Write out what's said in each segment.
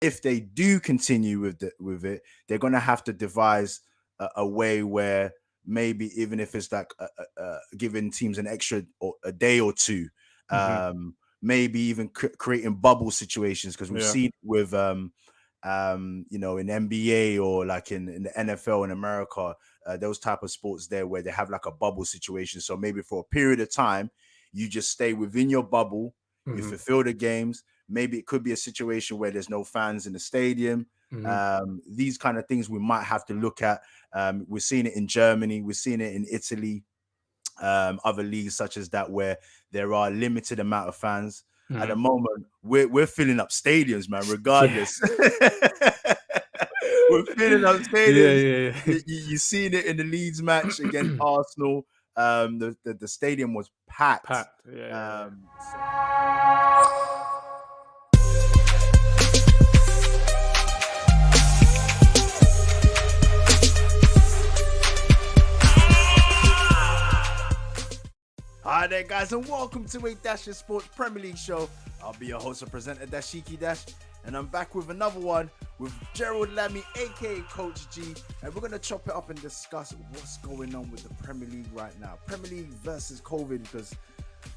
if they do continue with it, they're gonna have to devise a way where maybe even if it's like giving teams an extra or a day or two, Hmm. maybe even creating bubble situations because we've Yeah. seen with in NBA or like in the NFL in America, those type of sports there where they have like a bubble situation. So maybe for a period of time, you just stay within your bubble, you Hmm. fulfill the games. Maybe it could be a situation where there's no fans in the stadium. Hmm. These kind of things we might have to look at. We're seeing it in Germany, we're seeing it in Italy, other leagues such as that where there are limited amount of fans. At the Hmm. moment, we're filling up stadiums, man. Yeah. Regardless, we're filling up Yeah. stadiums. Yeah. Yeah. You seen it in the Leeds match against Arsenal. The stadium was packed. Packed. Yeah. Yeah. Yeah. So hi there, guys, and welcome to a Dash of Sports Premier League show. I'll be your host and presenter, Dashiki Dash, and I'm back with another one with Gerald Lammy, aka Coach G, and we're gonna chop it up and discuss what's going on with the Premier League right now. Premier League versus COVID, because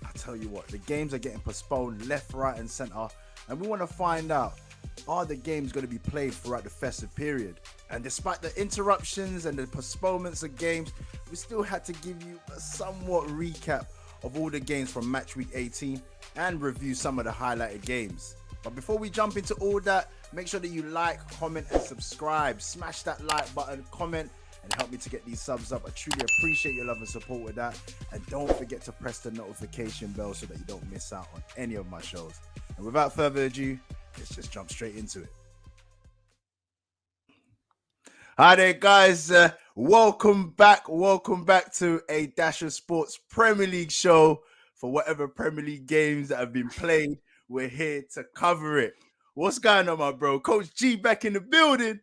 I tell you what, the games are getting postponed left, right, and center, and we want to find out, are the games going to be played throughout the festive period? And despite the interruptions and the postponements of games, we still had to give you a somewhat recap of all the games from Matchweek 18 and review some of the highlighted games. But before we jump into all that, make sure that you like, comment, and subscribe. Smash that like button, comment, and help me to get these subs up. I truly appreciate your love and support with that. And don't forget to press the notification bell so that you don't miss out on any of my shows. And without further ado, let's just jump straight into it. Hi there, guys. Welcome back. Welcome back to a Dash of Sports Premier League show. For whatever Premier League games that have been played, we're here to cover it. What's going on, my bro? Coach G back in the building.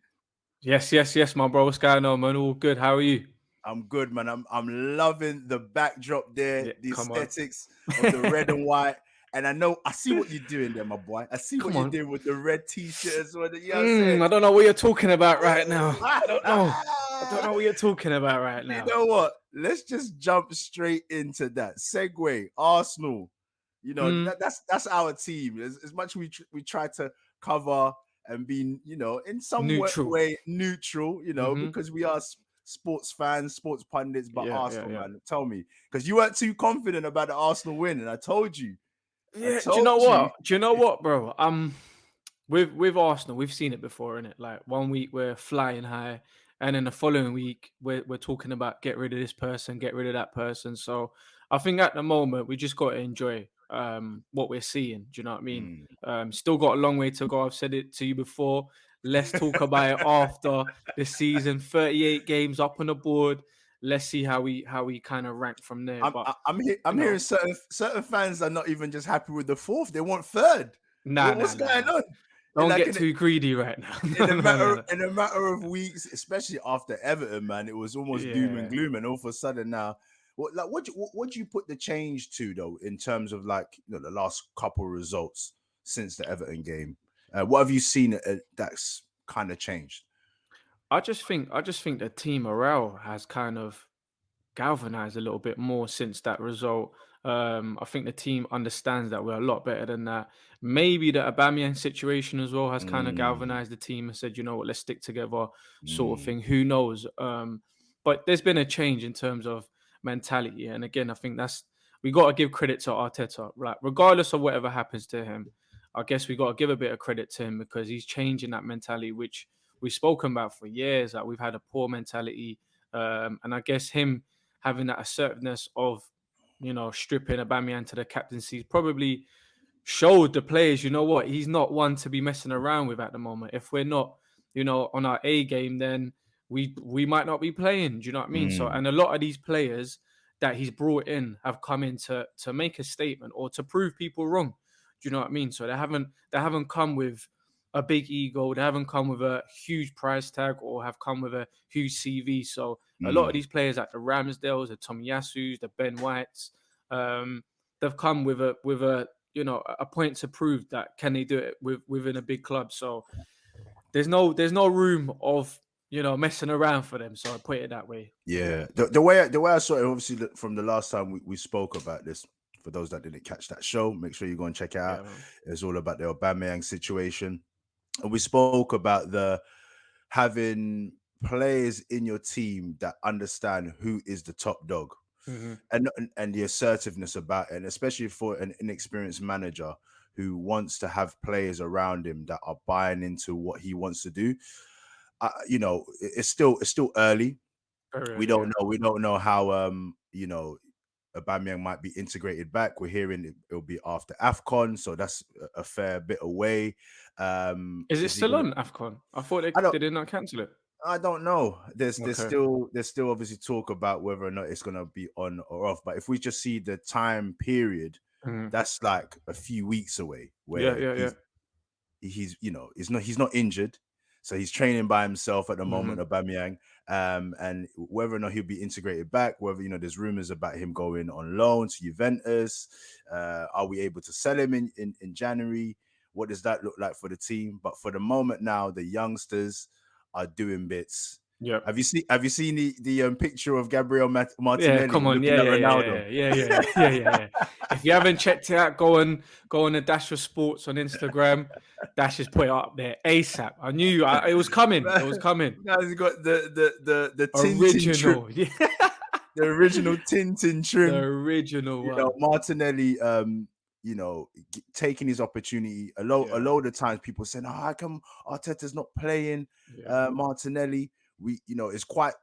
Yes. Yes. Yes, my bro. What's going on, man? All good. How are you? I'm good, man. I'm loving the backdrop there, Yeah. the Come on. aesthetics of the red and white. And I see what you're doing there, my boy. I see what Come you're on. doing with the red t-shirt as well. You know what I'm saying? I don't know what you're talking about right now. I don't know. I don't know what you're talking about right You now. know what? Let's just jump straight into that. Segue, Arsenal. Mm, That's our team. As much we try to cover and be, in some neutral. way neutral, Mm-hmm. because we are sports fans, sports pundits, but Yeah. Yeah. Arsenal, Yeah. man, tell me, because you weren't too confident about the Arsenal win, and I told you. I Yeah. Do you told know you. what? Do you know what, bro? With Arsenal, we've seen it before, innit? Like one week we're flying high, and then the following week we're talking about get rid of this person, get rid of that person. So I think at the moment we just got to enjoy what we're seeing. Do you know what I mean? Mm. Still got a long way to go. I've said it to you before. Let's talk about it after the season. 38 games up on the board. Let's see how we kind of rank from there. I'm But I'm you hearing know, certain fans are not even just happy with the fourth; they want third. nah, nah, What's nah, going nah. on? Don't Like get too greedy right now. in No, a no, no, no. matter of weeks, especially after Everton, man, it was almost doom and Yeah. gloom, and all of a sudden now, what do you put the change to though in terms of like the last couple of results since the Everton game? What have you seen that's kind of changed? I just think the team morale has kind of galvanized a little bit more since that result. I think the team understands that we're a lot better than that. Maybe the Aubameyang situation as well has kind of Mm, galvanized the team and said, you know what, let's stick together, sort of mm, thing. Who knows? But there's been a change in terms of mentality, and again, I think that's we got to give credit to Arteta, right? Regardless of whatever happens to him, I guess we got to give a bit of credit to him because he's changing that mentality, which we've spoken about for years. That we've had a poor mentality, and I guess him having that assertiveness of, stripping Aubameyang to the captaincy probably showed the players, you know what, he's not one to be messing around with at the moment. If we're not, on our A game, then we might not be playing. Do you know what I mean? So, mm, and a lot of these players that he's brought in have come in to make a statement or to prove people wrong. Do you know what I mean? So they haven't come with a big ego. They haven't come with a huge price tag or have come with a huge CV. So a lot of mm, these players like the Ramsdales, the Tomiyasus, the Ben Whites, they've come with a a point to prove that can they do it within a big club. So there's no room of messing around for them. So I put it that way. Yeah, the way I saw it, obviously from the last time we spoke about this. For those that didn't catch that show, make sure you go and check it out. Yeah, man. It's all about the Aubameyang situation, and we spoke about the having players in your team that understand who is the top dog, Hmm. and the assertiveness about it, and especially for an inexperienced manager who wants to have players around him that are buying into what he wants to do. It's still early. Very We early, don't yeah. know. We don't know how Aubameyang might be integrated back. We're hearing it'll be after AFCON, so that's a fair bit away. Is it Is he still gonna? on AFCON? I thought they I don't. did not cancel it. I don't know. Okay. There's still obviously talk about whether or not it's gonna be on or off. But if we just see the time period, Mhm. that's like a few weeks away, Yeah, where yeah, yeah. he's not injured, so he's training by himself at the moment, Hmm. Aubameyang. And whether or not he'll be integrated back, whether there's rumors about him going on loan to Juventus. Are we able to sell him in January? What does that look like for the team? But for the moment now, the youngsters are doing bits. Yep. Have you seen the picture of Gabriel Yeah, Martinelli come on. looking Yeah, at yeah, yeah, Ronaldo? yeah, yeah, yeah, yeah, yeah, yeah, yeah. If you haven't checked it out, go on the Dash of Sports on Instagram. Dash just put it up there ASAP. I knew it was coming. It was Man, coming. guy's got the Tintin trim, Original. Yeah. the original Tintin The trim. original one. Martinelli, taking his opportunity. A Yeah. load of times people saying, "Oh, how come Arteta's not playing Yeah. Martinelli?" It's quite.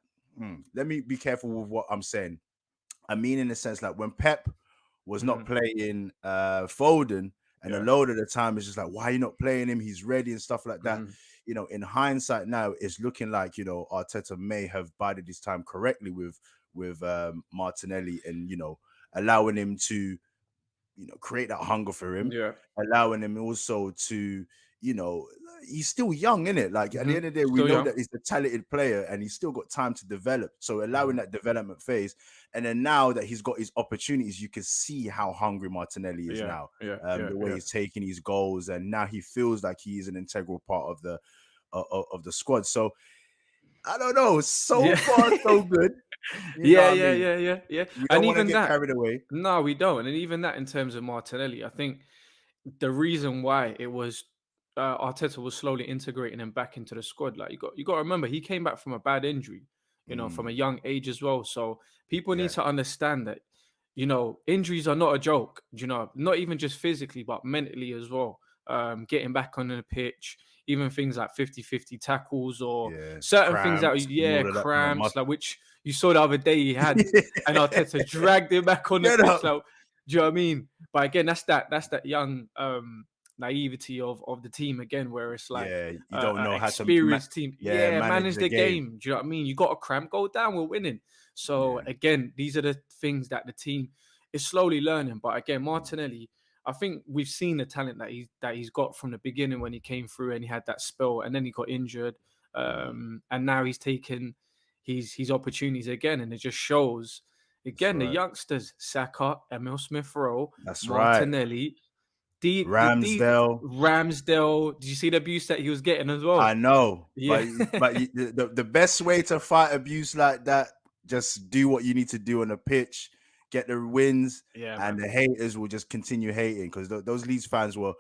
Let me be careful with what I'm saying. I mean, in the sense like when Pep was not Hmm. playing Foden, and a Yeah. load of the time it's just like, why are you not playing him? He's ready and stuff like that. Hmm. In hindsight now, it's looking like Arteta may have bided his time correctly with Martinelli, and allowing him to create that hunger for him, Yeah. allowing him also to, you know, he's still young, in it. Like at the Hmm. end of the day, we Still know young. that he's a talented player and he's still got time to develop. So allowing Hmm. that development phase, and then now that he's got his opportunities, you can see how hungry Martinelli is Yeah. now. Yeah. Yeah. The way Yeah. he's taking his goals, and now he feels like he is an integral part of the squad. So I don't know. So Yeah. far, so good. You know Yeah. what I Yeah. mean? Yeah. Yeah. Yeah. We And don't want to even get that. carried away. No, we don't. And even that in terms of Martinelli, I think the reason why it was Arteta was slowly integrating him back into the squad. Like you got to remember, he came back from a bad injury, from a Mm, young age as well. So people need yeah, to understand that, injuries are not a joke. Not even just physically, but mentally as well. Getting back on the pitch, even things like 50-50 tackles or yeah. certain things that, Cramps and yeah, all of that. cramps, like which you saw the other day he had, and Arteta dragged him back on the Get pitch. up. Like, do you know what I mean? But again, that's that young naivety of the team again, where it's like Yeah, you don't know how to experienced team. Yeah, manage manage the the game. game. Do you know what I mean? You got a cramp, go down, we're winning. So Yeah, again, these are the things that the team is slowly learning. But again, Martinelli, I think we've seen the talent that he's got from the beginning when he came through and he had that spell and then he got injured. mm, And now he's taken his opportunities again, and it just shows that's again the right. youngsters, Saka, Emil Smith Rowe, That's right. Martinelli, the Ramsdale. Ramsdale. Did you see the abuse that he was getting as I well? know, Yeah. the best way to fight abuse like that, just do what you need to do on the pitch, get the wins, Yeah, and man. the haters will just continue hating because those Leeds fans were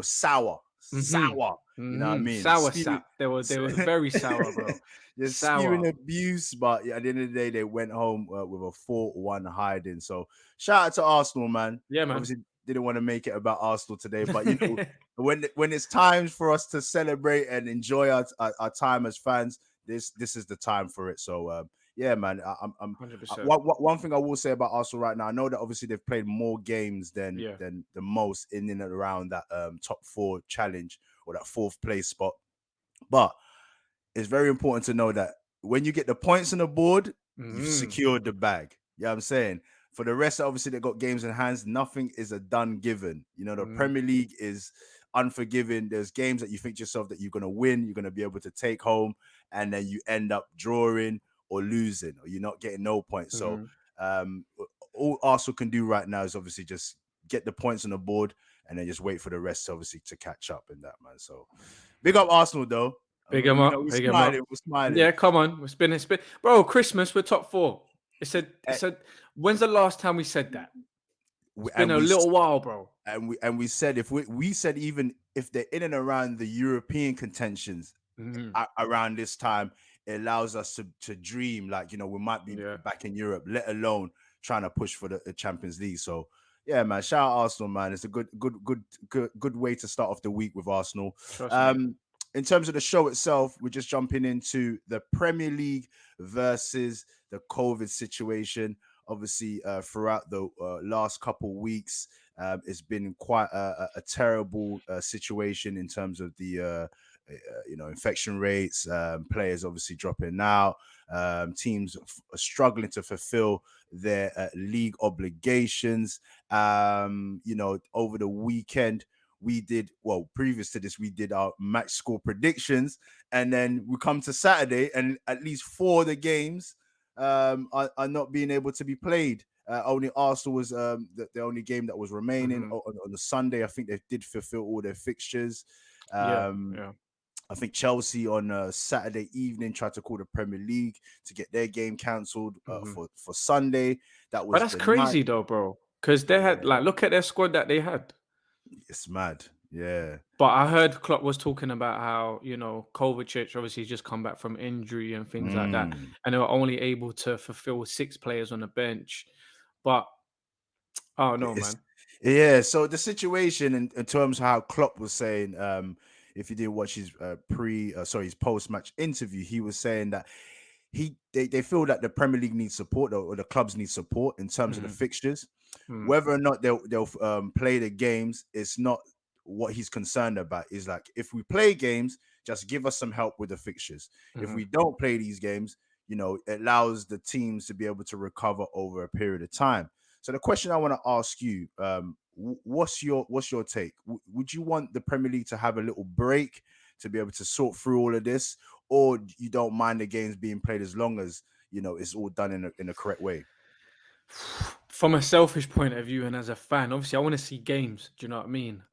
sour, Mhm. sour. You know what I Mhm. mean? Sour sap. They were very sour, bro. They're spewing Sour. abuse, but yeah, at the end of the day, they went home with a 4-1 hiding. So shout out to Arsenal, man. Yeah, man. Obviously, didn't want to make it about Arsenal today, but when it's time for us to celebrate and enjoy our time as fans, this is the time for it. So yeah, man. Hundred percent. One thing I will say about Arsenal right now, I know that obviously they've played more games than Yeah. the most in and around that top four challenge or that fourth place spot, but it's very important to know that when you get the points on the board, you've Mhm. secured the bag. You know what I'm saying? For the rest, obviously, they got games in hands. Nothing is a done given. The Mhm. Premier League is unforgiving. There's games that you think to yourself that you're going to win, you're going to be able to take home, and then you end up drawing or losing, or you're not getting no points. So, Mhm. um, all Arsenal can do right now is obviously just get the points on the board, and then just wait for the rest, obviously, to catch up in that, man. So big up Arsenal, though. Big him We're up, big him smiling, up. we're smiling. Yeah, come on. It's been, bro. Christmas, we're top four. And, It's a. When's the last time we said that? we, It's been and a we little while, bro. and we said, if we said, even if they're in and around the European contentions Mhm. around this time, it allows us to dream, like, we might be Yeah, back in Europe, let alone trying to push for the Champions League. So yeah, man, shout out Arsenal, man. It's a good way to start off the week with Arsenal. trust me. um in terms of the show itself, we're just jumping into the Premier League versus the COVID situation. Obviously, throughout the last couple weeks, it's been quite a terrible situation in terms of the infection rates, players obviously dropping out, teams are struggling to fulfill their league obligations. Over the weekend, previous to this, we did our match score predictions, and then we come to Saturday, and at least four of the games are not being able to be played. Only Arsenal was the only game that was remaining Hmm. on the Sunday. I think they did fulfill all their fixtures. Yeah, Um, yeah. I think Chelsea on Saturday evening tried to call the Premier League to get their game cancelled Hmm. for Sunday. That But was that's the night. crazy though, bro. Because they had Yeah, like, look at their squad that they had. it's mad. Yeah. But I heard Klopp was talking about how, Kovacic obviously just come back from injury and things like that, Mm. and they were only able to fulfill six players on the bench. But I don't know, It's man. yeah. So the situation in terms of how Klopp was saying, if you didn't watch his his post match interview, he was saying that they feel that the Premier League needs support, or the clubs need support in terms of the Mhm, fixtures. mm, Whether or not they'll play the games, it's not what he's concerned about. Is like, if we play games, just give us some help with the fixtures. If mhm. we don't play these games, it allows the teams to be able to recover over a period of time. So the question I want to ask you, what's your take? Would you want the Premier League to have a little break to be able to sort through all of this, or you don't mind the games being played as long as it's all done in a correct way? From a selfish point of view and as a fan, obviously I want to see games. Do you know what I mean?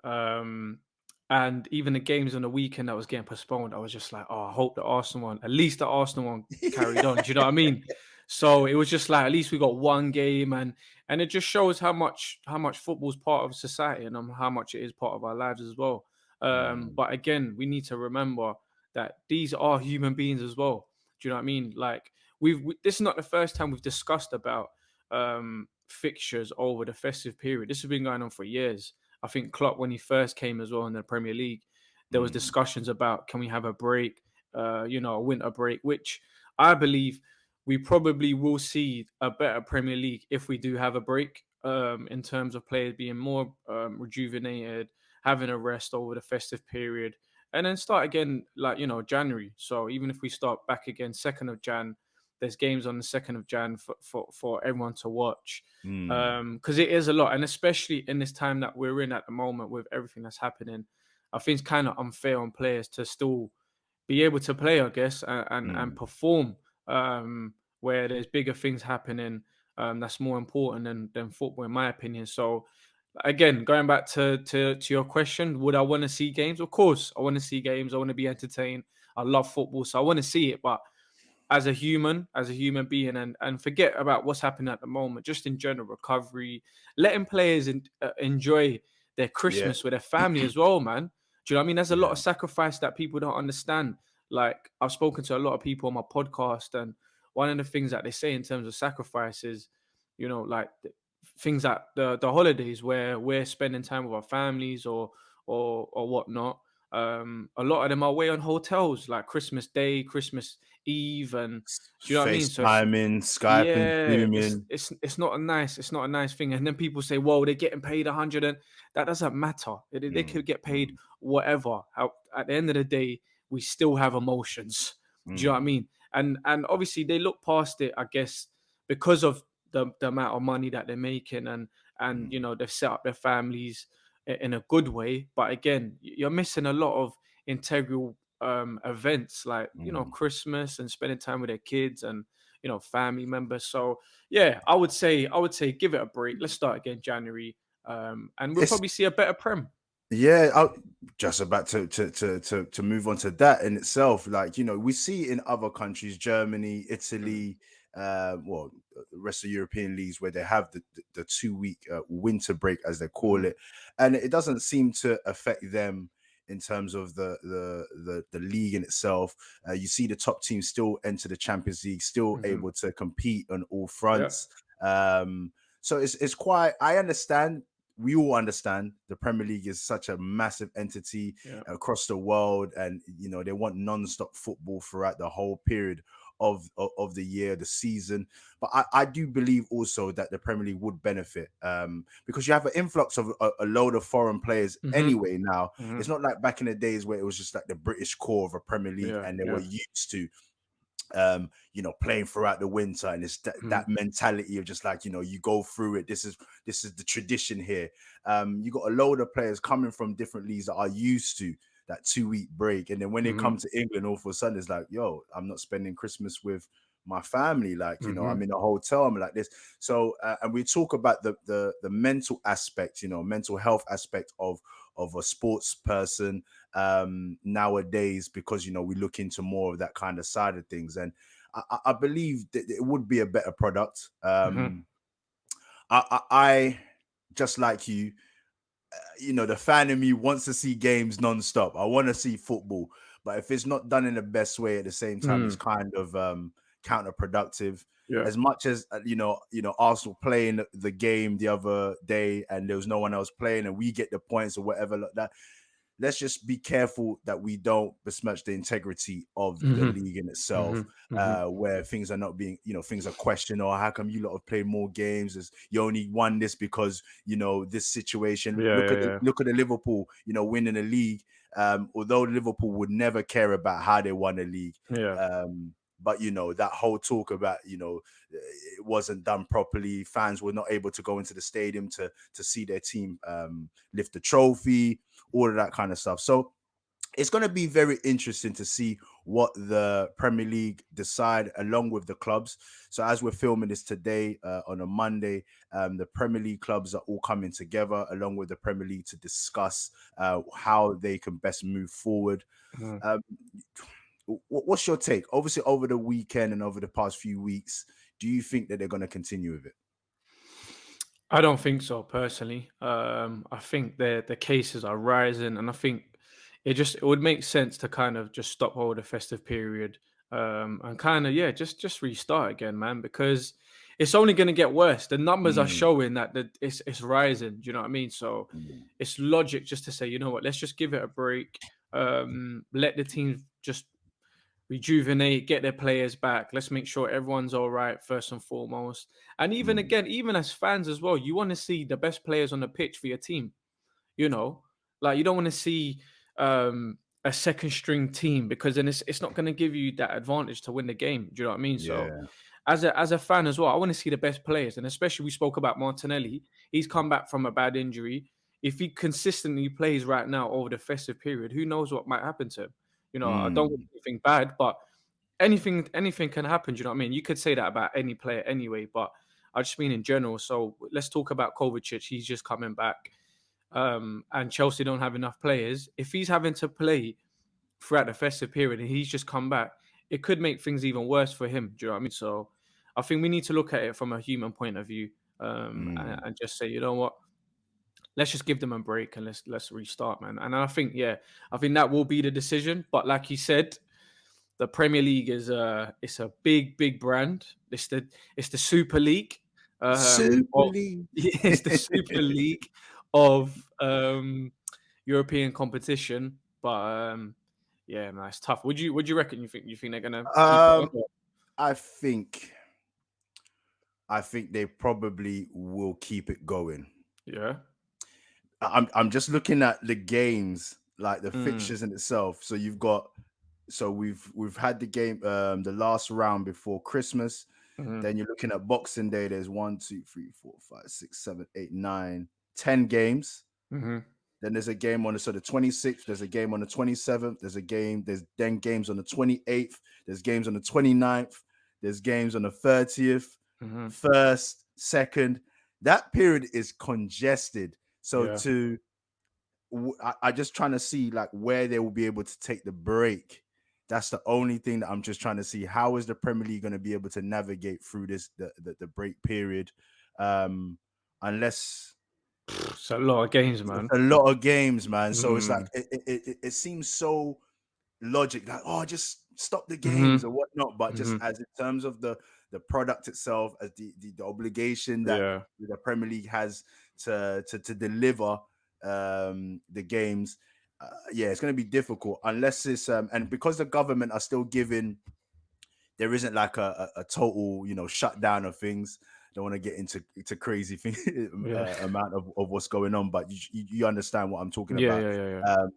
And even the games on the weekend that was getting postponed, I was just like, oh, I hope the Arsenal one, at least the Arsenal one carried on. Do you know what I mean? So it was just like, at least we got one game, and it just shows how much football's part of society, and how much it is part of our lives as well. Mm, But again, we need to remember that these are human beings as well. Do you know what I mean? Like, this is not the first time we've discussed about fixtures over the festive period. This has been going on for years. I think Klopp, when he first came as well in the Premier League, there was mm, discussions about, can we have a break, a winter break, which I believe we probably will see a better Premier League if we do have a break, in terms of players being more rejuvenated, having a rest over the festive period, and then start again, like, January. So even if we start back again 2nd of Jan, there's games on the 2nd of Jan for everyone to watch, mm, because it is a lot, and especially in this time that we're in at the moment with everything that's happening, I think it's kind of unfair on players to still be able to play, I guess, and mm, perform, where there's bigger things happening, that's more important than football, in my opinion. So again, going back to your question, would I want to see games? Of course, I want to see games. I want to be entertained. I love football, so I want to see it, but as a human being, and forget about what's happening at the moment, just in general recovery, letting players enjoy their yeah, Christmas with their family as well, man. Do you know what I mean? There's a lot yeah, of sacrifice that people don't understand. Like, I've spoken to a lot of people on my podcast, and one of the things that they say in terms of sacrifice is, like, things like the holidays where we're spending time with our families, or whatnot. A lot of them are away on hotels, like Christmas Day, Christmas Eve, and do you know what I mean? So FaceTiming, Skyping, yeah, Zooming. it's not a nice thing. And then people say, "Whoa, they're getting paid 100," and that doesn't matter. They Mm, could get paid mm, whatever. At the end of the day, we still have emotions. Do you know what I mm, mean? And obviously they look past it, I guess, because of the amount of money that they're making, and mm, they've set up their families in a good way. But again, you're missing a lot of integral events, like, mm. Christmas and spending time with their kids and family members. So yeah, I would say give it a break. Let's start again January. And we'll It's probably see a better Prem. Yeah, just about to move on to that in itself. Like, we see in other countries, Germany, Mm, Italy, the rest of European leagues where they have the 2 week winter break, as they call mhm, it, and it doesn't seem to affect them in terms of the league in itself. You see the top teams still enter the Champions League, still mhm. able to compete on all Yeah, fronts. So it's quite. I understand, we all understand the Premier League is such a massive entity yeah. across the world, and they want non-stop football throughout the whole period of the year, the season. But I do believe also that the Premier League would benefit, because you have an influx of a load of foreign players Mhm, anyway now. It's mhm. not like back in the days where it was just like the British core of a Premier League Yeah, and they were yeah. used to playing throughout the winter, and it's that Mhm, mentality of just like, you go through it. This is the tradition here. You got a load of players coming from different leagues that are used to that 2 week break, and then when they mhm, come to England, all of a sudden it's like, yo, I'm not spending Christmas with my family. Like, I'm mhm, in a hotel, I'm like this. So and we talk about the mental aspect, mental health aspect of a sports person nowadays, because we look into more of that kind of side of things, and I believe that it would be a better product. mhm, I just like you, the fan in me wants to see games non-stop. I want to see football, but if it's not done in the best way at the same time, it's mm. kind of counterproductive. Yeah. As much as Arsenal playing the game the other day, and there was no one else playing, and we get the points or whatever like that. Let's just be careful that we don't besmirch the integrity of the Mhm, league in itself, mhm, mhm. where things are not being, things are questioned, or how come you lot have played more games? As you only won this because this situation. Yeah, Look yeah, at yeah. the Liverpool, winning the league. Although Liverpool would never care about how they won the league, Yeah. but that whole talk about it wasn't done properly. Fans were not able to go into the stadium to see their team lift the trophy, all of that kind of stuff. So it's going to be very interesting to see what the Premier League decide along with the clubs. So as we're filming this today on a Monday, the Premier League clubs are all coming together along with the Premier League to discuss how they can best move forward. Mhm. Um, what's your take? Obviously, over the weekend and over the past few weeks, do you think that they're going to continue with it? I don't think so personally. I think the cases are rising, and I think it would make sense to kind of just stop over the festive period, and kind of, yeah, just restart again, man, because it's only going to get worse. The numbers are Mm, showing that it's rising. Do you know what I mean? So mm, it's logic just to say, you know what, let's just give it a break. Let the team just rejuvenate, get their players back. Let's make sure everyone's all right first and foremost. And even mm, again, even as fans as well, you want to see the best players on the pitch for your team. You know, like you don't want to see a second string team, because then it's not going to give you that advantage to win the game. Do you know what I mean? So yeah. as a fan as well, I want to see the best players, and especially we spoke about Martinelli. He's come back from a bad injury. If he consistently plays right now over the festive period, who knows what might happen to him? I don't want Mm, anything bad, but anything can happen. Do you know what I mean? You could say that about any player anyway, but I just mean in general. So let's talk about Kovacic. He's just coming back, and Chelsea don't have enough players. If he's having to play throughout the festive period and he's just come back, it could make things even worse for him. Do you know what I mean? So I think we need to look at it from a human point of view, mm, and just say, you know what, let's just give them a break and let's restart, man. And I think, yeah, I think that will be the decision. But like you said, the Premier League is it's a big brand. It's the Super League. Super Of League. it's the Super League of European competition. But yeah, man, it's tough. Would you reckon? You think they're gonna keep it on? um, I think they probably will keep it going. Yeah. I'm just looking at the games, like the Mm, fixtures in itself. So you've got, so we've had the game, the last round before Christmas. mm-hmm, Then you're looking at Boxing Day. There's 1, 2, 3, 4, 5, 6, 7, 8, 9, 10 games. mm-hmm, Then there's a game on the 26th. There's a game on the 27th. There's then games on the 28th. There's games on the 29th. There's games on the 30th, mm-hmm. first, second. that period is congested. So Yeah. I just trying to see like where they will be able to take the break. That's the only thing that I'm just trying to see. How is the Premier League going to be able to navigate through this the break period? Um, unless It's a lot of games, it's man. a lot of games, man. So it's like Mm. it seems so logic like, oh, just stop the Hmm. games or whatnot, but just Hmm. as in terms of the product itself, as the obligation that Yeah. the Premier League has to deliver the games, yeah, it's going to be difficult unless it's and because the government are still giving, there isn't like a total, you know, shutdown of things. Don't want to get into crazy thing Yeah. amount of what's going on, but you understand what I'm talking Yeah. about. Yeah. Yeah. Yeah. um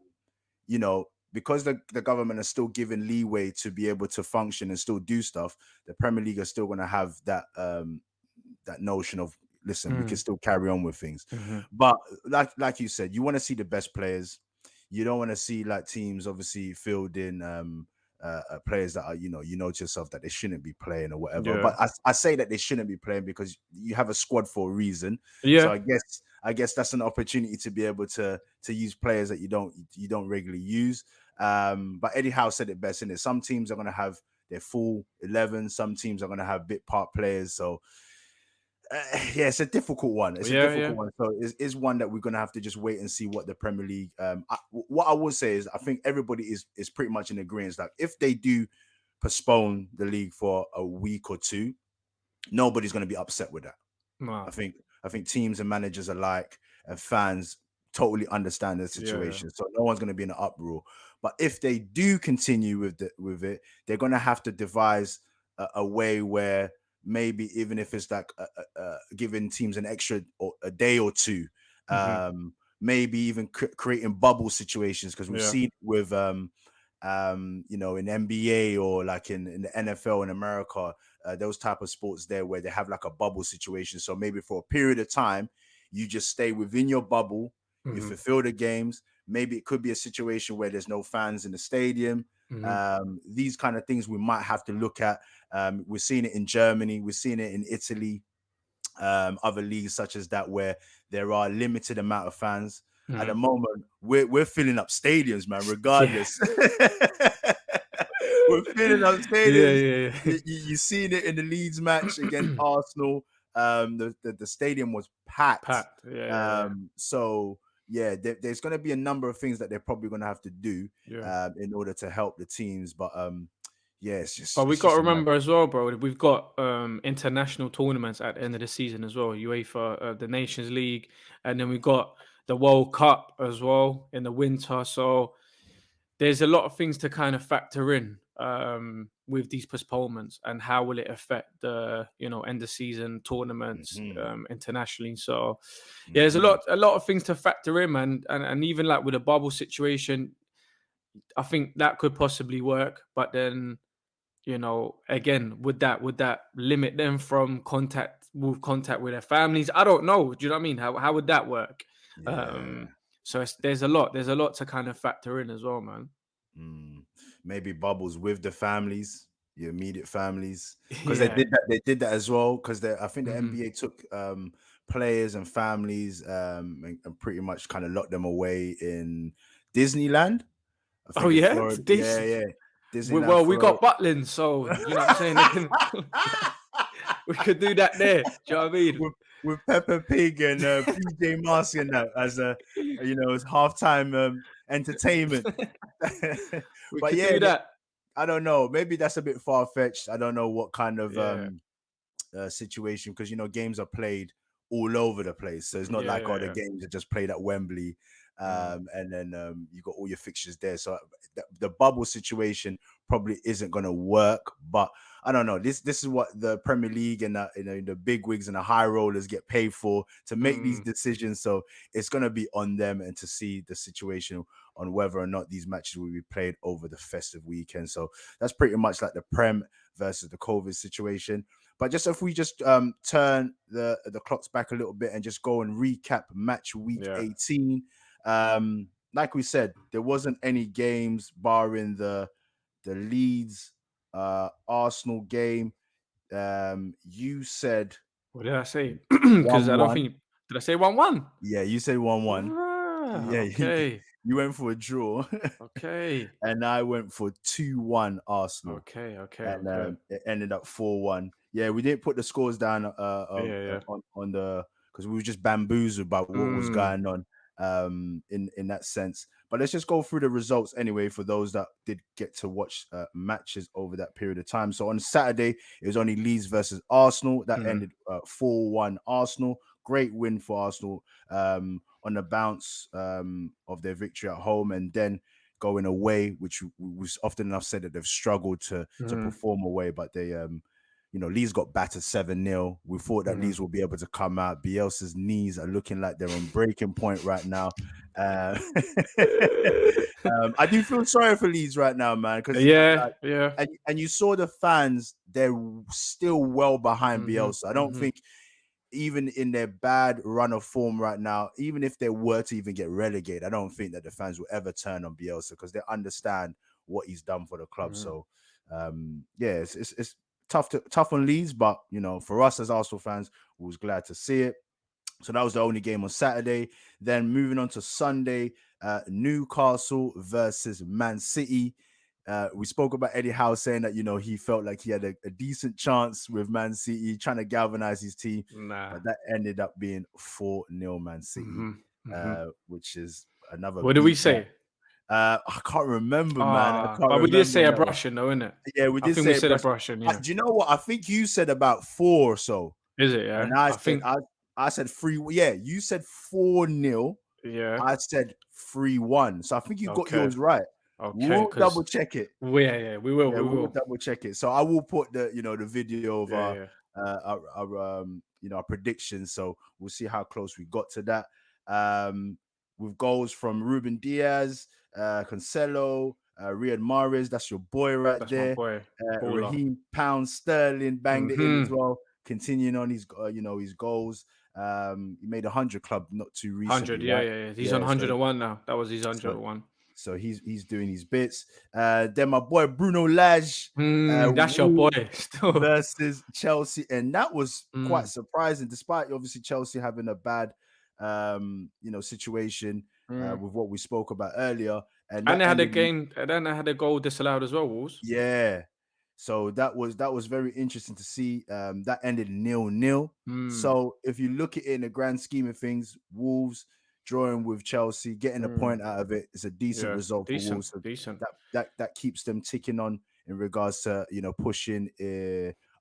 you know, because the government is still given leeway to be able to function and still do stuff, the Premier League are still going to have that notion of, listen, we can Mm. still carry on with things. Hmm. But like you said, you want to see the best players. You don't want to see like teams obviously fielding players that are, you know to yourself that they shouldn't be playing or whatever. Yeah. But I say that they shouldn't be playing because you have a squad for a reason. So Yeah. I guess that's an opportunity to be able to use players that you don't regularly use. But Eddie Howe said it best, in it. Some teams are going to have their full 11. Some teams are going to have bit part players. So yeah, it's a difficult one. It's a Yeah. Yeah. difficult one. So it's one that we're gonna have to just wait and see what the Premier League. What I will say is, I think everybody is pretty much in agreement. Like if they do postpone the league for a week or two, nobody's gonna be upset with that. I Wow. think I think teams and managers alike and fans totally understand the Yeah. Yeah. situation. So no one's going to be in an uproar. But if they do continue with it, they're going to have to devise a way where maybe even if it's like giving teams an extra or a day or two, Hmm. maybe even creating bubble situations, because we've Yeah. seen with in NBA or like in the NFL in America, those type of sports there where they have like a bubble situation. So maybe for a period of time, you just stay within your bubble, you Hmm. fulfill the games. Maybe it could be a situation where there's no fans in the stadium. Hmm. These kind of things we might have to look at. We're seeing it in Germany, we're seeing it in Italy, other leagues such as that, where there are limited amount of fans. At the Hmm. moment, we're filling up stadiums, man. Yeah. Regardless, we're filling up Yeah. stadiums. Yeah. Yeah. You seen it in the Leeds match against Arsenal. The stadium was packed. Pat. Yeah. Yeah. So yeah, there's going to be a number of things that they're probably going to have to do Yeah. Yeah. in order to help the teams. But yeah, But we it's got to just a matter. remember as well, bro. We've got international tournaments at the end of the season as well. UEFA, the Nations League, and then we got the World Cup as well in the winter. So there's a lot of things to kind of factor in with these postponements, and how will it affect the end of season tournaments Hmm. internationally. So yeah, there's Hmm. a lot of things to factor in, man. And even like with a bubble situation, I think that could possibly work, but then again, would that limit them from contact with their families? I don't know. Do you know what I mean? How would that work? Yeah. Um, so there's a lot to kind of factor in as well, man. Mm. Maybe bubbles with the families, your immediate families, because they Yeah. did that. They did that as well. Because I think the Hmm. NBA took players and families and pretty much kind of locked them away in Disneyland. I Oh think in yeah, Florida. Yeah, this. yeah, Disneyland, Well, we Florida. got Butlin, so you know what I'm saying. They can, we could do that there. Do you know what I mean? with with Peppa Pig and PJ Marcy and that as as halftime entertainment. We But could yeah, do that. I don't know. Maybe that's a bit far fetched. I don't know what kind of Yeah. situation, because games are played all over the place. So it's not Yeah. like Yeah. the Yeah. games are just played at Wembley, Mm. and then you got all your fixtures there. So the bubble situation probably isn't going to work. But I don't know. This is what the Premier League and the big wigs and the high rollers get paid for, to make these Mm. decisions. So it's going to be on them, and to see the situation on whether or not these matches will be played over the festive weekend. So that's pretty much like the Prem versus the COVID situation. But just if we just turn the clocks back a little bit and just go and recap match week Yeah. 18. Like we said, there wasn't any games barring the Leeds Arsenal game. You said What did I say? Because I don't 1-1. think did I say 1-1? Yeah, you said 1-1. Ah, Yeah, okay, you went for a draw, okay, and I went for 2-1 Arsenal. okay, okay, And okay. it ended up 4-1. Yeah, we didn't put the scores down Yeah, yeah. on the because we were just bamboozled by what was Mm, going on in that sense. But let's just go through the results anyway for those that did get to watch matches over that period of time. So on Saturday, it was only Leeds versus Arsenal that mm, ended 4-1 Arsenal. Great win for Arsenal on the bounce of their victory at home, and then going away, which was often enough said that they've struggled to mm, perform away, but they Leeds got battered 7-0. We thought that mm. Leeds will be able to come out. Bielsa's knees are looking like they're on breaking point right now. Uh, I do feel sorry for Leeds right now, man, because Yeah, yeah. and you saw the fans, they're still well behind Mhm, Bielsa. I don't mhm, think even in their bad run of form right now, even if they were to even get relegated, I don't think that the fans will ever turn on Bielsa because they understand what he's done for the club. mhm. So, yeah, it's tough on Leeds, but for us as Arsenal fans, we was glad to see it. So that was the only game on Saturday. Then moving on to Sunday, Newcastle versus Man City. We spoke about Eddie Howe saying that he felt like he had a decent chance with Man City, trying to galvanize his team, Nah. but that ended up being 4-0 Man City, Mhm, mhm. which is another What did we beat down. say? I can't remember, man. I Ah, can't but we did remember say on a that one. brushing though, innit? Yeah, we I did think we say it, said a but brushing, yeah. do you know what? I think you said about four or so. Is it, yeah? And I I said, think I said 3. Yeah, you said 4-0. yeah. I said 3-1. So I think you got Okay, yours right. okay, We'll double because check it. yeah, we will, Yeah, we we will will. double check it. So I will put the video of Yeah, yeah. our predictions. So we'll see how close we got to that. Um, with goals from Ruben Diaz, Cancelo, Riyad Mahrez. That's your boy right That's my there. boy. Baller. Raheem Pound Sterling banged it in as Mhm. well. Continuing on his his goals. He made 100 club not too 100, recently, yeah, right? yeah, yeah. He's on Yeah. So 101 now. That was his so 101. so he's doing his bits. Then my boy Bruno Lage, That's your boy Wolves still. versus Chelsea, and that was quite Mm, surprising, despite obviously Chelsea having a bad, situation mm. with what we spoke about earlier, and And that they had a ended. game and then they had a goal disallowed as well, Wolves. Yeah. So that was very interesting to see. That ended 0-0. Mm, So if you look at it in the grand scheme of things, Wolves drawing with Chelsea, getting a mm. point out of it is a decent Yeah, result for decent, Wolves. So decent. that keeps them ticking on in regards to pushing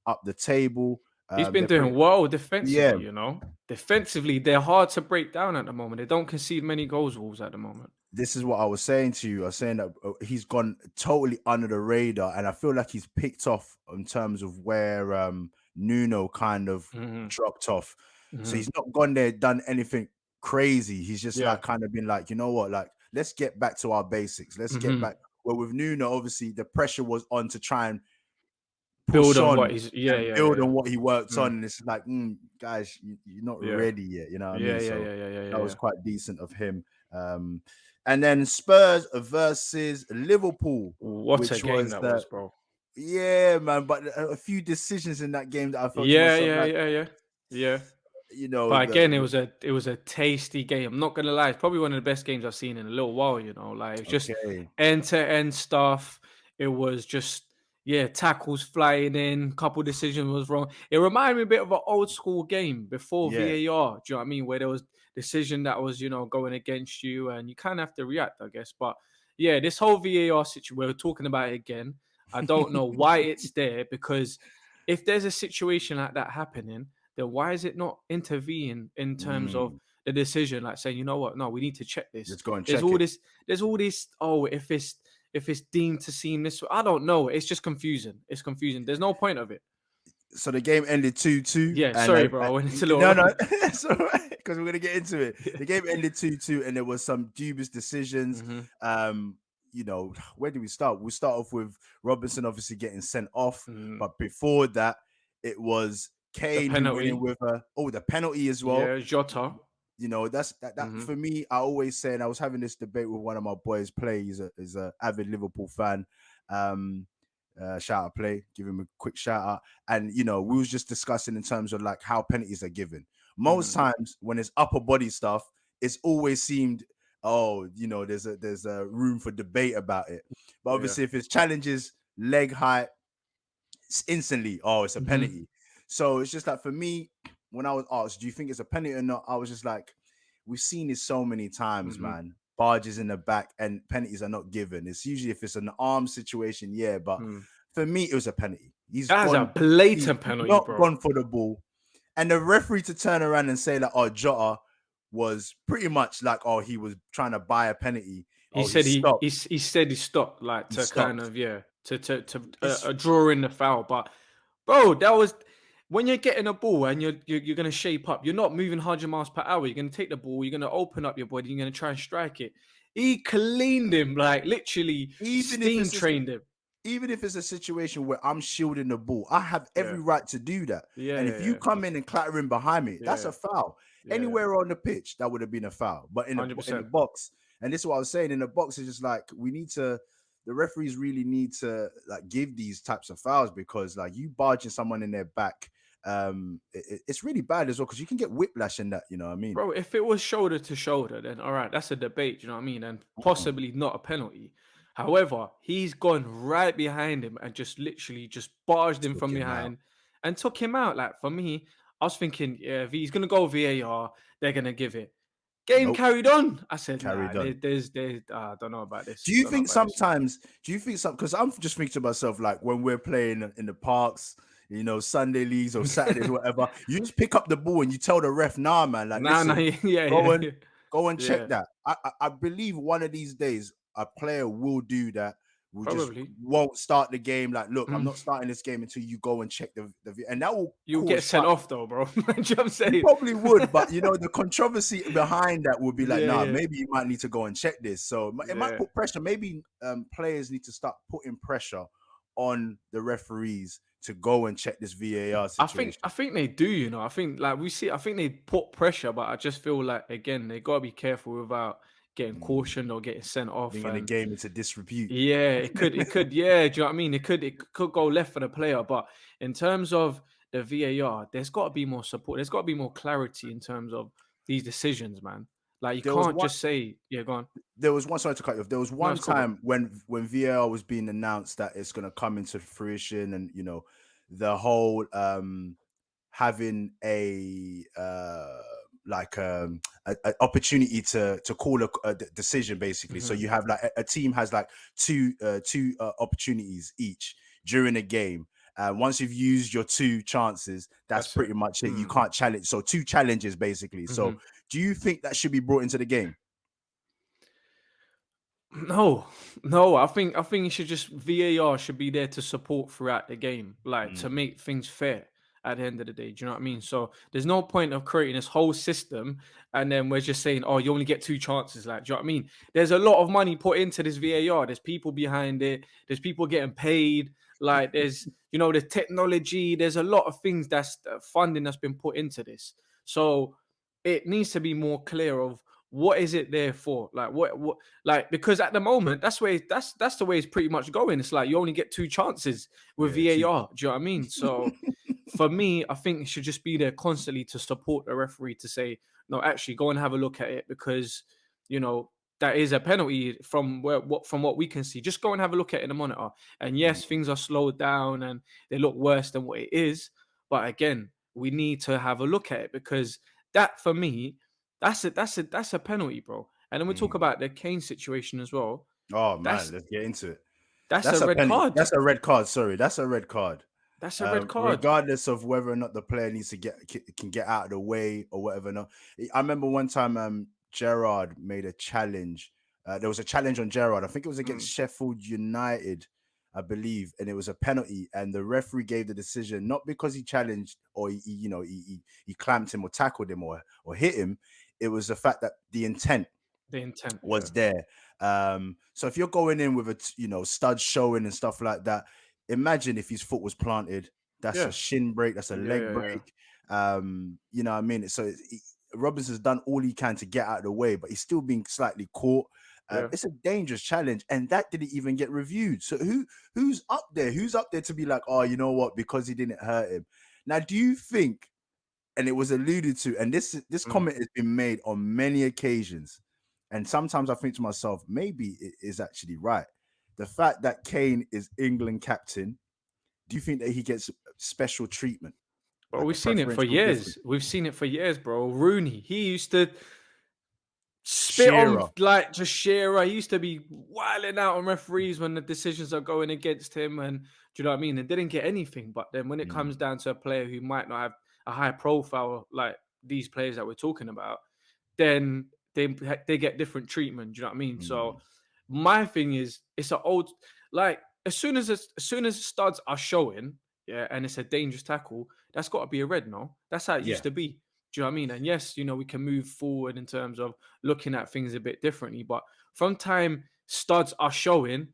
up the table. He's been They're pretty doing well defensively, yeah. you know. Defensively, they're hard to break down at the moment. They don't concede many goals, Wolves, at the moment. This is what I was saying to you. I was saying that he's gone totally under the radar, and I feel like he's picked off in terms of where Nuno kind of Hmm, dropped off. So hmm. he's not gone there, done anything crazy. He's just Yeah. like kind of been like, you know what, like let's get back to our basics. Let's get Hmm. back. Well, with Nuno, obviously the pressure was on to try and Build push on on what he's. Yeah, and yeah, yeah, build yeah. on what he worked Mm, on. And it's like, guys, you're not yeah, ready yet. You know what I yeah, mean? yeah, So yeah, yeah, yeah, that yeah, was yeah. quite decent of him. Um, and then Spurs versus Liverpool, What a which game was that was, bro. yeah, man. But a few decisions in that game that I felt to Yeah, myself, yeah, like, yeah, yeah, yeah. But again, the it was a tasty game. I'm not gonna lie, it's probably one of the best games I've seen in a little while. You know, like it's just okay, end to end stuff. It was just yeah, tackles flying in, couple decisions was wrong. It reminded me a bit of an old school game before yeah. VAR. Do you know what I mean? Where there was decision that was going against you, and you kind of have to react, I guess. But yeah, this whole VAR situation, we're talking about it again. I don't know why it's there because if there's a situation like that happening then why is it not intervening in terms of Mm, the decision, like saying, you know what, no, we need to check this. let's go and There's check all it. this, there's all this. Oh, if it's deemed to seem this, I don't know. It's just confusing. It's confusing. There's no point of it. So the game ended 2-2, Yeah, and sorry, bro. I went into a little no, no, rant. it's all right because we're gonna get into it. The game ended 2-2, and there was some dubious decisions. Hmm. Um, where do we start? We start off with Robinson obviously getting sent off, Mm. but before that, it was The Kane who went in penalty. with the penalty as well. Yeah, Jota. That's that Hmm. for me. I always say, and I was having this debate with one of my boys. Play, he's a avid Liverpool fan. Um, shout out play, give him a quick shout out. And we was just discussing in terms of like how penalties are given. Most Mm, times when it's upper body stuff, it's always seemed, oh, there's a room for debate about it. But yeah. obviously, if it's challenges leg height, it's instantly, oh, it's a Hmm. penalty. So it's just like for me, when I was asked, do you think it's a penalty or not? I was just like, we've seen this so many times, Hmm. man. Barges in the back and penalties are not given. It's usually if it's an arm situation, yeah. But Mm. for me, it was a penalty. That is a He's blatant penalty, not bro. gone for the ball. And the referee to turn around and say like, oh, Jota was pretty much like, oh, he was trying to buy a penalty. He Oh, he said he stopped. he, he said he stopped like He to kind stopped. of yeah to It's draw in the foul, but bro, that was when you're getting a ball and you're gonna shape up. You're not moving 100 miles per hour. You're gonna take the ball. You're gonna open up your body. You're gonna try and strike it. He cleaned him like literally even if steam it's a trained him. even if it's a situation where I'm shielding the ball, I have Yeah, every right to do that. yeah, And yeah, if you yeah, come in and clatter in behind me, that's yeah, a foul. yeah. Anywhere on the pitch, that would have been a foul. But in the 100%. box, and this is what I was saying, in the box is just like the referees really need to like give these types of fouls because like you barging someone in their back, it's really bad as well because you can get whiplash in that. You know what I mean? Bro, if it was shoulder to shoulder, then all right, that's a debate. You know what I mean? And Mm-mm. possibly not a penalty. However, he's gone right behind him and just literally just barged him Took from him out. behind and took him out. Like for me, I was thinking, yeah, if he's gonna go VAR, they're gonna give it. Game Nope. carried on. I said, nah, Carried on. I don't know about Do this. you Don't know think about this. sometimes? Do you think some? Because I'm just thinking to myself, like when we're playing in the parks, Sunday leagues or Saturdays, whatever. You just pick up the ball and you tell the ref, "Nah, man, like Nah, nah, listen, yeah, go yeah, and yeah. go and check Yeah, that." I believe one of these days a player will do that. Will just probably. won't start the game. Like, look, I'm Mm. not starting this game until you go and check and that will You'll get cause sent quite. off though, bro. Do you know what I'm You saying? probably would, but the controversy behind that would be like, Yeah, nah, yeah, maybe you might need to go and check this. So it might yeah. put pressure. Maybe players need to start putting pressure on the referees to go and check this VAR I situation. think they do, you know. I think like we see I think they put pressure, but I just feel like again they gotta be careful without getting Mm, cautioned or getting sent off. bringing the And game into disrepute. yeah, it could, yeah, do you know what I mean? It could go left for the player. But in terms of the VAR, there's gotta be more support, there's gotta be more clarity in terms of these decisions, man. Like you There was can't one. just say, yeah, go on. There was one. Sorry to cut you off. There was No, one it's cool, bro. time when VAR was being announced that it's going to come into fruition, and the whole having a opportunity to call a decision basically. So Hmm. you have like a team has like two opportunities each during a game. Once you've used your two chances, that's That's it. pretty much it. You Mm. can't challenge. So two challenges basically. So Mhm. do you think that should be brought into the game? No, no. I think you should just VAR should be there to support throughout the game, like to Mm, make things fair at the end of the day. Do you know what I mean? So there's no point of creating this whole system and then we're just saying, oh, you only get two chances. Like, do you know what I mean? There's a lot of money put into this VAR. There's people behind it. There's people getting paid. Like, there's technology. There's a lot of things that's funding that's been put into this. So it needs to be more clear of what is it there for? Like what like because at the moment that's the way it's pretty much going. It's like you only get two chances with yeah, two. VAR. Do you know what I mean? So for me, I think it should just be there constantly to support the referee to say, no, actually go and have a look at it because you know that is a penalty from what we can see. Just go and have a look at it in the monitor. And yes, Mm, things are slowed down and they look worse than what it is. But again, we need to have a look at it because that for me that's a penalty, bro. And then we talk mm. about the Kane situation as well. Oh man, That's let's get into it. that's a That's a red penny. card. That's a red card. Sorry, that's a red card. That's a red card. Regardless of whether or not the player needs to can get out of the way or whatever. No, I remember one time Gerard made a challenge. There was a challenge on Gerard. I think it was against Mm, Sheffield United, I believe, and it was a penalty. And the referee gave the decision not because he challenged or he clamped him or tackled him or hit him. It was the fact that the intent the intent, yeah. was there. So if you're going in with studs showing and stuff like that, imagine if his foot was planted. That's a Yeah. shin break. That's a Yeah, leg yeah, yeah. break. You know what I mean? So Robinson's done all he can to get out of the way, but he's still being slightly caught. Yeah. It's a dangerous challenge, and that didn't even get reviewed. So who's up there? Who's up there to be like, oh, you know what? Because he didn't hurt him. Now, do you think? And it was alluded to, and this Mm. comment has been made on many occasions, and sometimes I think to myself, maybe it is actually right. The fact that Kane is England captain, do you think that he gets special treatment, But like a we've seen it for preferential difference? years. We've seen it for years, bro. Rooney, he used to spit on Shearer, like just Shearer. He used to be wilding out on referees when the decisions are going against him, and do you know what I mean? And didn't get anything. But then when it comes mm, down to a player who might not have a high profile like these players that we're talking about, then they get different treatment. Do you know what I mean? So mm, my thing is, it's an old like as soon as studs are showing, yeah, and it's a dangerous tackle, that's got to be a red. No, that's how it yeah, used to be. Do you know what I mean? And yes, we can move forward in terms of looking at things a bit differently, but from time studs are showing,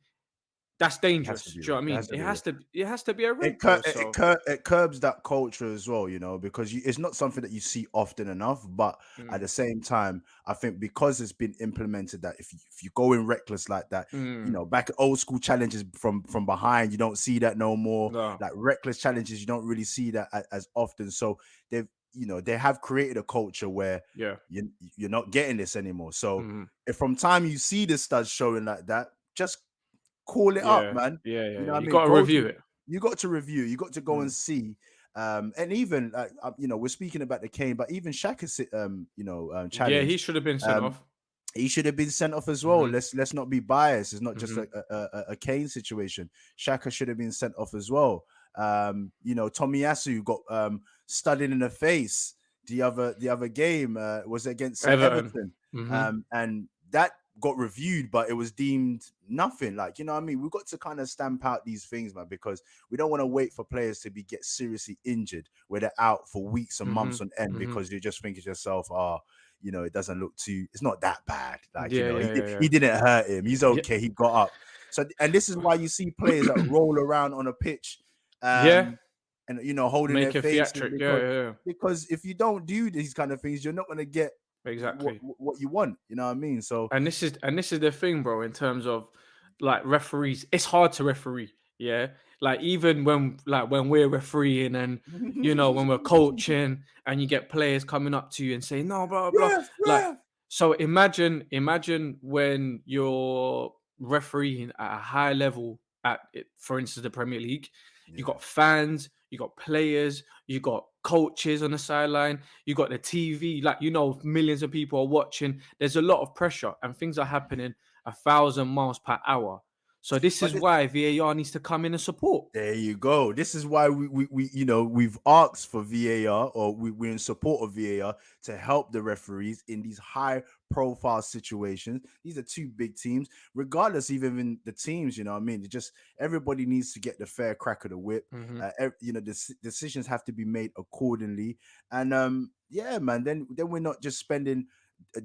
that's it has to dangerous. be Do you know red. what I It mean? has to It be has red. to it has to be a red, it, bro. cur- it, So cur- it curbs that culture as well, because it's not something that you see often enough. But at mm, the same time, I think because it's been implemented that if you go in reckless like that, mm, back at old school challenges from behind, you don't see that no more. no, Like reckless challenges, you don't really see that as often. So they have created a culture where yeah, you're not getting this anymore. So mm, if from time you see the studs showing like that, just call it up, yeah, man. yeah, You yeah. know what I You mean? got to review it. You got to review. You got to go and Mm. see. And even like we're speaking about the Kane, but even Shaka's Yeah, he challenge. should have been sent Um, off. he should have been sent off as well. Hmm. Let's not be biased. It's not just Hmm. a Kane situation. Shaka should have been sent off as well. Tomiyasu got studied in the face. The other game was against Everton. Everton, Hmm. and that got reviewed, but it was deemed nothing. Like what I mean, we've got to kind of stamp out these things, man, because we don't want to wait for players to get seriously injured where they're out for weeks and Hmm. months on end Hmm. because you just think to yourself, it doesn't look it's not that bad. Like, Yeah, he yeah, did, yeah, yeah. he didn't hurt him. He's Yeah, okay. He got up. So, and this is why you see players that roll around on a pitch, yeah. um, and holding their Make it faces theatric. Yeah, because yeah, yeah. if you don't do these kind of things, you're not going to get what Exactly. what you want. You know what I mean? So And this is the thing, bro. In terms of like referees, it's hard to referee. Yeah, like even when we're refereeing and when we're coaching, and you get players coming up to you and saying no, blah blah. ref, Like, ref. so imagine when you're refereeing at a high level for instance, the Premier League. You Yeah. got fans, you got players, you got coaches on the sideline, you got the TV, like millions of people are watching. There's a lot of pressure and things are happening 1,000 miles per hour. So this But is this, why VAR needs to come in and support. there you go. This is why we've asked for VAR, or we're in support of VAR to help the referees in these high profile situations. These are two big teams, regardless, even in the teams, I mean, just everybody needs to get the fair crack of the whip. Hmm. Decisions have to be made accordingly. And yeah, man, then we're not just spending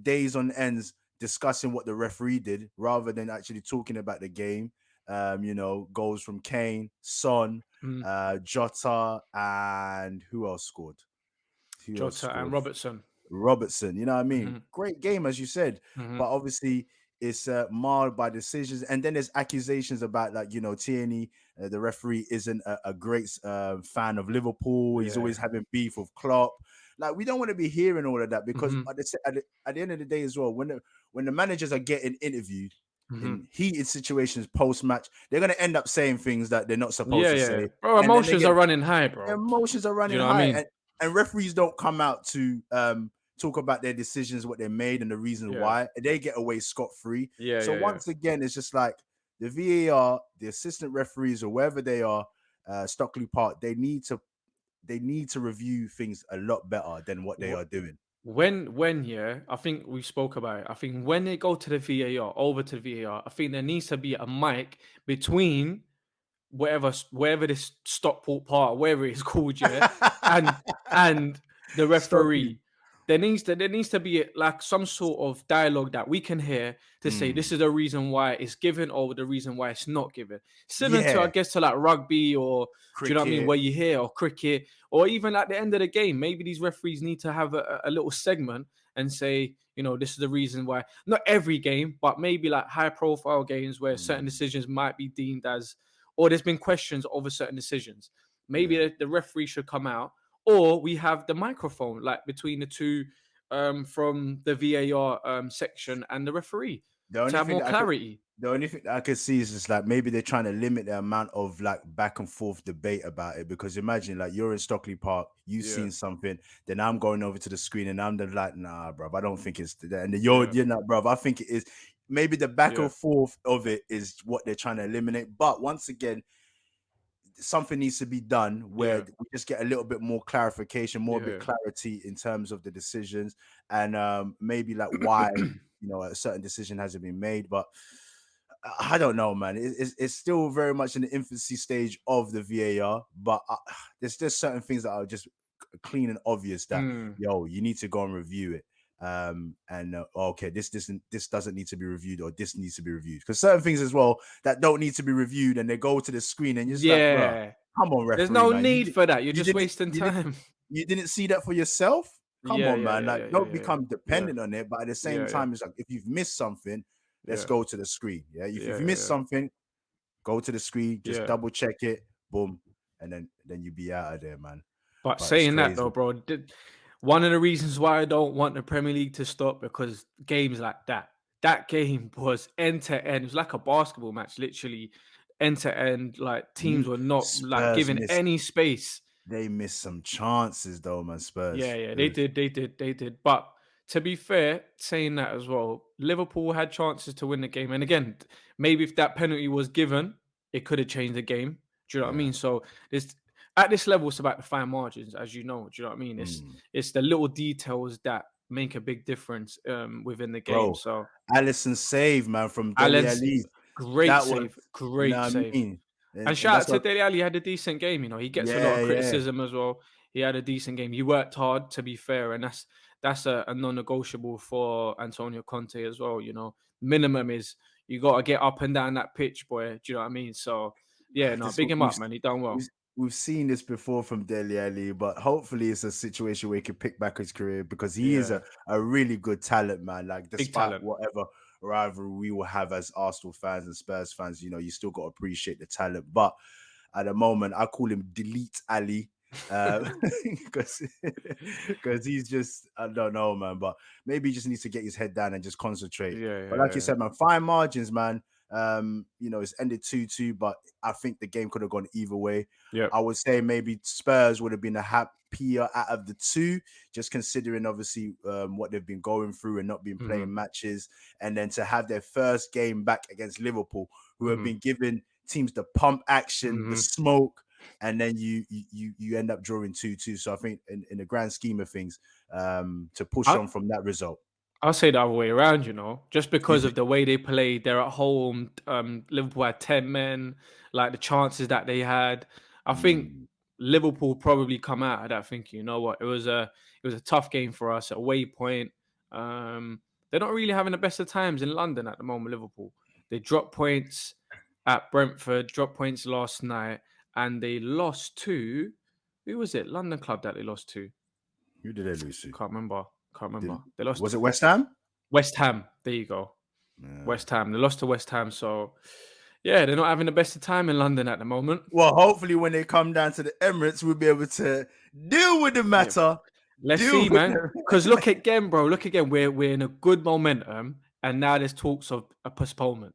days on ends discussing what the referee did rather than actually talking about the game. Goals from Kane, Son, Mm. Jota, and who else scored? Who else Jota and scored? Robertson. Robertson. You know what I mean? Hmm. Great game, as you said, Hmm. but obviously it's marred by decisions, and then there's accusations about like Tierney, the referee, isn't a great fan of Liverpool. He's Yeah. always having beef with Klopp. Like, we don't want to be hearing all of that because Hmm. at the end of the day as well, when the managers are getting interviewed Hmm. in heated situations post match, they're going to end up saying things that they're not supposed Yeah, to yeah, say, bro. and then they Emotions get are running high, their bro. emotions are Do you running know what I high, mean? and referees don't come out to talk about their decisions, what they made, and the reason Yeah, why. They get away scot free. yeah, So yeah, yeah. once again, it's just like the VAR, the assistant referees, or wherever they are, Stockley Park, they need to review things a lot better than what they Wh- are doing. When yeah, I think we spoke about it. I think when they go to the VAR, over to the VAR, I think there needs to be a mic between wherever this Stockport part, wherever it's called, yeah, and and the Stockley. referee. There needs to be like some sort of dialogue that we can hear to say this Mm, is the reason why it's given or the reason why it's not given. Similar to, I yeah, guess, to like rugby, or do you know what I mean, cricket. where you hear, or cricket, or even at the end of the game, maybe these referees need to have a little segment and say, this is the reason why. Not every game, but maybe like high profile games where certain Mm, decisions might be deemed as, or there's been questions over certain decisions. Maybe yeah. the referee should come out, or we have the microphone like between the two, from the VAR section and the referee The to only have thing more that I could clarity. the only thing that I could see is just like maybe they're trying to limit the amount of like back and forth debate about it. Because imagine like you're in Stockley Park, you've Yeah, seen something, then I'm going over to the screen and I'm like, nah, bro, I don't think it's that. And then yeah, you're not, bro. I think it is. Maybe the back yeah, and forth of it is what they're trying to eliminate. But once again, something needs to be done where yeah, we just get a little bit more clarification, more bit yeah. clarity in terms of the decisions, and maybe like why a certain decision hasn't been made. But I don't know, man. It's still very much in the infancy stage of the VAR, but there's just certain things that are just clean and obvious that Mm. you need to go and review it. And okay, this doesn't need to be reviewed, or this needs to be reviewed, because certain things as well that don't need to be reviewed, and they go to the screen and you're just like, bro, Yeah. come on, There's referee, no man, need for that. You're you just didn't wasting you didn't time. you didn't see that for yourself. Come Yeah, on, yeah, man, yeah, like yeah, yeah, don't yeah, yeah, become yeah, dependent on it, but at the same yeah, yeah, time it's like, if you've missed something, let's yeah, go to the screen. Yeah, if yeah, you yeah, miss yeah. something, go to the screen, just Yeah. double check it, boom, and then you be out of there, man. But But it's saying that though, crazy. bro, one of the reasons why I don't want the Premier League to stop, because games like that game was end to end. It was like a basketball match, literally end to end. Like teams You were not like Spurs given missed any space. they missed some chances though, man. Yeah, Spurs. yeah, It they was did, they did, they did. But to be fair, saying that as well, Liverpool had chances to win the game. And again, maybe if that penalty was given, it could have changed the game. Do you know what I yeah. mean? So this at this level, it's about the fine margins, as you know. Do you know what I mean? It's Mm. it's the little details that make a big difference within the game. Bro, So Allison save, man, from Deli Allen's Ali. great That was, save, you know great what I save. mean? And And shout out that's to what, Dele Alli. He had a decent game. He gets a lot yeah, of yeah. criticism as well. He had a decent game. He worked hard, to be fair, and that's a non-negotiable for Antonio Conte as well. Minimum is you got to get up and down that pitch, boy. Do you know what I mean? So yeah, no, This big him we've up, man. He done well. we've we've seen this before from Deli Ali, but hopefully it's a situation where he can pick back his career, because he is Yeah, a really good talent, man. Like, big despite talent. whatever rivalry we will have as Arsenal fans and Spurs fans, you still got to appreciate the talent. But at the moment, I call him Delete Ali. Because because he's just, I don't know, man, but maybe he just needs to get his head down and just concentrate. Yeah, But yeah, like you yeah, said, man, fine margins, man. It's ended 2-2, but I think the game could have gone either way. yeah. I would say maybe Spurs would have been a happier out of the two, just considering obviously what they've been going through and not been Mm-hmm, playing matches, and then to have their first game back against Liverpool, who have mm-hmm, been giving teams the pump action, the mm-hmm. smoke, and then you end up drawing 2-2. So I think in the grand scheme of things, to push I, on from that result. I'll say the other way around, just You because think? of the way they played. They're at home. Liverpool had 10 men, like the chances that they had. I think Mm, Liverpool probably come out of that thinking, you know what, it was a tough game for us at Waypoint. They're not really having the best of times in London at the moment, Liverpool. They dropped points at Brentford, dropped points last night, and they lost to, who was it? London club that they lost to. who did they lose to? Can't remember. Can't Did remember. They lost Was it West Ham? West Ham. There you go. Yeah. West Ham. They lost to West Ham. So, yeah, they're not having the best of time in London at the moment. Well, hopefully when they come down to the Emirates, we'll be able to deal with the Yeah. matter. Let's Deal see, with man. Because look again, bro. Look again. We're in a good momentum, and now there's talks of a postponement.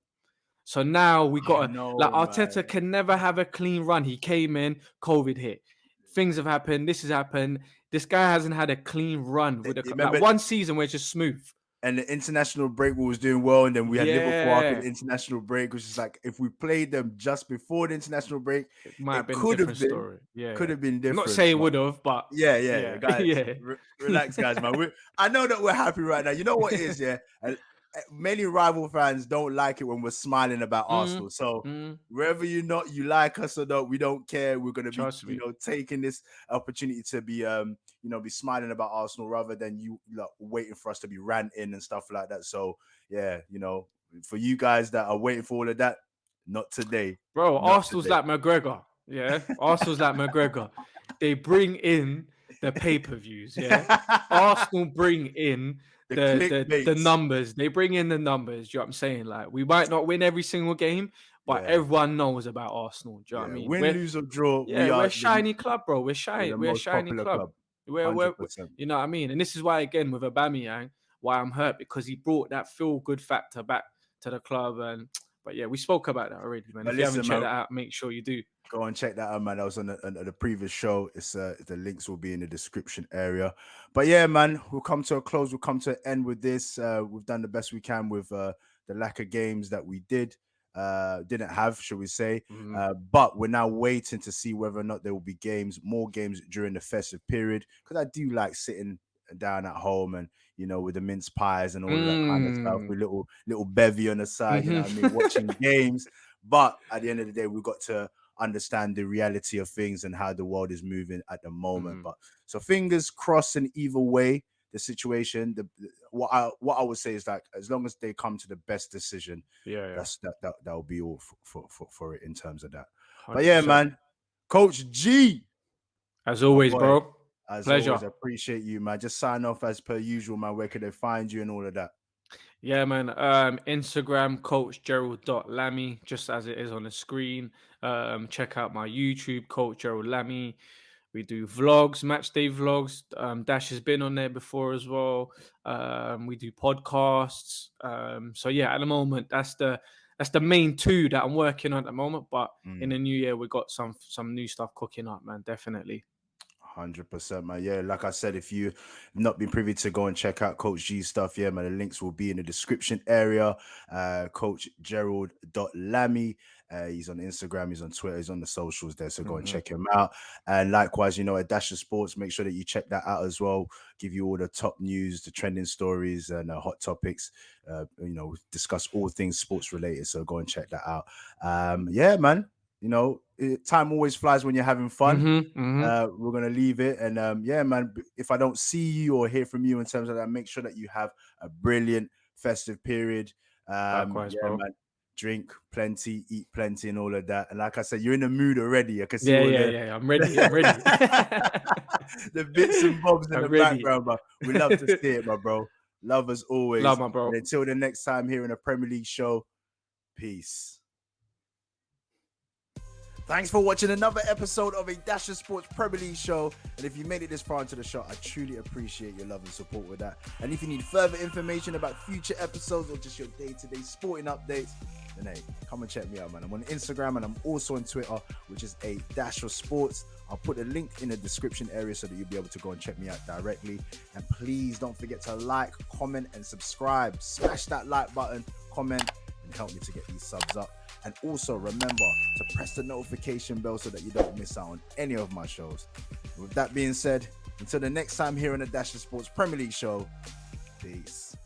So now we I got to, like, know, Arteta man. can never have a clean run. He came in, COVID hit. Things have happened. This has happened. This guy hasn't had a clean run with like Remember, one season where it's just smooth. and the international break we was doing well, and then we had Liverpool after the Yeah. international break, which is like, if we played them just before the international break, It might have it been a could have different been story. Yeah, could yeah. have been I'm not different. saying But would have, but yeah, yeah, yeah, guys, yeah. relax, guys, man. I know that we're happy right now. You know what it is, yeah. Many rival fans don't like it when we're smiling about Mm, Arsenal. So mm, whether you like us or not, we don't care. We're gonna be, trust me. taking this opportunity to be, be smiling about Arsenal, rather than you waiting for us to be ranting and stuff like that. So yeah, for you guys that are waiting for all of that, not today, Bro, not Arsenal's today. like McGregor. Yeah. Arsenal's like McGregor. They bring in the pay-per-views, yeah. Arsenal bring in The the clickbaits. numbers. They bring in the numbers. Do you know what I'm saying? Like, we might not win every single game, but Yeah, everyone knows about Arsenal. Do you know what I yeah. mean? Win, lose or draw, Yeah, we're a shiny club, bro. we're the We're a most shiny popular club. club. We're 100%. you know what I mean? And this is why, again, with Aubameyang, why I'm hurt, because he brought that feel good factor back to the club. And but yeah, we spoke about that already, man. But If you haven't listen, checked man, that out, make sure you do. go and check that out, man. That was on the previous show. It's the links will be in the description area. But yeah, man, we'll come to a close. We'll come to an end with this. We've done the best we can with the lack of games that we didn't have, should we say. Mhm. But we're now waiting to see whether or not there will be more games during the festive period. Because I do like sitting down at home and, with the mince pies and all of that kind of stuff, with little bevy on the side, you know what I mean, watching games. But at the end of the day, we've got to understand the reality of things and how the world is moving at the moment. But so fingers crossed, in either way, the situation, what I would say is, like, as long as they come to the best decision, Yeah. that'll be all for it in terms of that. But yeah, 100%. man, Coach G, As my always, boy, bro. as Pleasure. always, I appreciate you, man. Just sign off as per usual, man. Where can they find you and all of that? Yeah, man. Instagram, coachgerald.lammy, just as it is on the screen. Check out my YouTube, Coach Gerald Lammy. We do vlogs, match day vlogs. Dash has been on there before as well. We do podcasts. So yeah, at the moment, that's the main two that I'm working on at the moment. But in the new year, we got some new stuff cooking up, man. Definitely. 100%, man. Yeah, like I said, if you've not been privy to go and check out Coach G's stuff, yeah, man, the links will be in the description area. Coach Gerald.Lammy. He's on Instagram, he's on Twitter, he's on the socials there. So go and check him out. And likewise, at Dash of Sports, make sure that you check that out as well. Give you all the top news, the trending stories, and hot topics. Discuss all things sports related. So go and check that out. Yeah, man. Time always flies when you're having fun. We're gonna leave it, and yeah, man. If I don't see you or hear from you in terms of that, make sure that you have a brilliant festive period. Likewise, Yeah, bro. man. Drink plenty, eat plenty, and all of that. And like I said, you're in the mood already. I can see Yeah, all yeah. I'm ready. I'm ready. the bits and bobs in I'm the ready. background, but we love to see it, my bro. Love as always. Love, my bro. And until the next time here in a Premier League show, peace. Thanks for watching another episode of a Dash of Sports Premier League show. And if you made it this far into the show, I truly appreciate your love and support with that. And if you need further information about future episodes or just your day-to-day sporting updates, then hey, come and check me out, man. I'm on Instagram and I'm also on Twitter, which is a Dash of Sports. I'll put a link in the description area so that you'll be able to go and check me out directly. And please don't forget to like, comment, and subscribe. Smash that like button, comment, and help me to get these subs up. And also remember to press the notification bell so that you don't miss out on any of my shows. With that being said, until the next time here on the Dash of Sports Premier League show, peace.